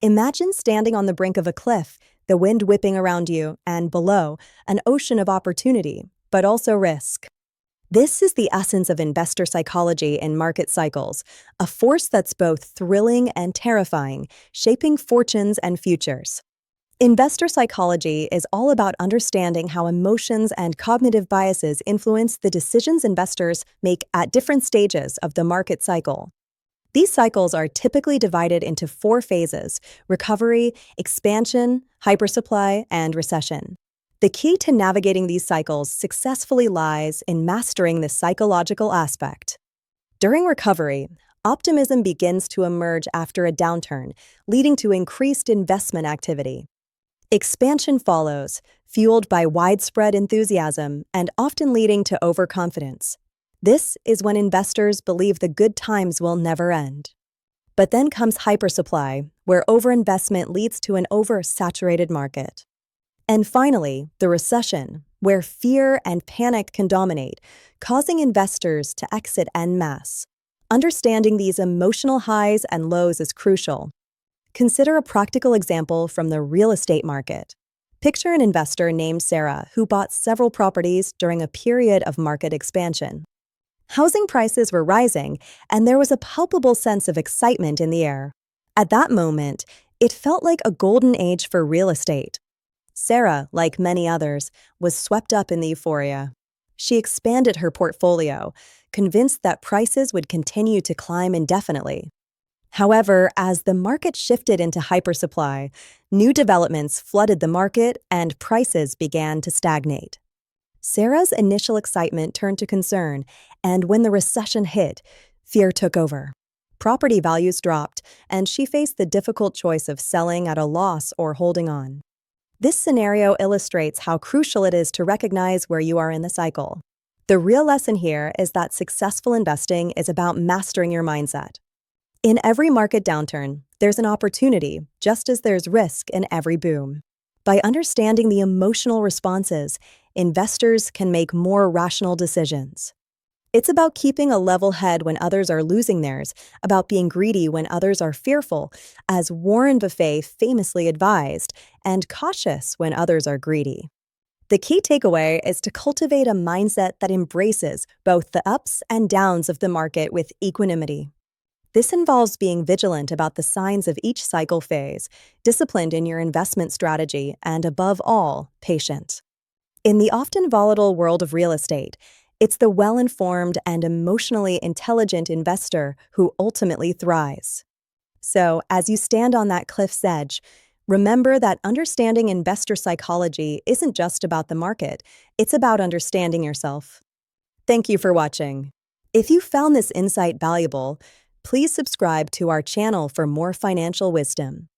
Imagine standing on the brink of a cliff, the wind whipping around you, and below, an ocean of opportunity, but also risk. This is the essence of investor psychology in market cycles, a force that's both thrilling and terrifying, shaping fortunes and futures. Investor psychology is all about understanding how emotions and cognitive biases influence the decisions investors make at different stages of the market cycle. These cycles are typically divided into four phases: recovery, expansion, hypersupply, and recession. The key to navigating these cycles successfully lies in mastering this psychological aspect. During recovery, optimism begins to emerge after a downturn, leading to increased investment activity. Expansion follows, fueled by widespread enthusiasm and often leading to overconfidence. This is when investors believe the good times will never end. But then comes hypersupply, where overinvestment leads to an oversaturated market. And finally, the recession, where fear and panic can dominate, causing investors to exit en masse. Understanding these emotional highs and lows is crucial. Consider a practical example from the real estate market. Picture an investor named Sarah who bought several properties during a period of market expansion. Housing prices were rising, and there was a palpable sense of excitement in the air. At that moment, it felt like a golden age for real estate. Sarah, like many others, was swept up in the euphoria. She expanded her portfolio, convinced that prices would continue to climb indefinitely. However, as the market shifted into hypersupply, new developments flooded the market and prices began to stagnate. Sarah's initial excitement turned to concern, and when the recession hit, fear took over. Property values dropped, and she faced the difficult choice of selling at a loss or holding on. This scenario illustrates how crucial it is to recognize where you are in the cycle. The real lesson here is that successful investing is about mastering your mindset. In every market downturn, there's an opportunity, just as there's risk in every boom. By understanding the emotional responses, investors can make more rational decisions. It's about keeping a level head when others are losing theirs, about being greedy when others are fearful, as Warren Buffett famously advised, and cautious when others are greedy. The key takeaway is to cultivate a mindset that embraces both the ups and downs of the market with equanimity. This involves being vigilant about the signs of each cycle phase, disciplined in your investment strategy, and above all, patient. In the often volatile world of real estate, it's the well-informed and emotionally intelligent investor who ultimately thrives. So, as you stand on that cliff's edge, remember that understanding investor psychology isn't just about the market, it's about understanding yourself. Thank you for watching. If you found this insight valuable, please subscribe to our channel for more financial wisdom.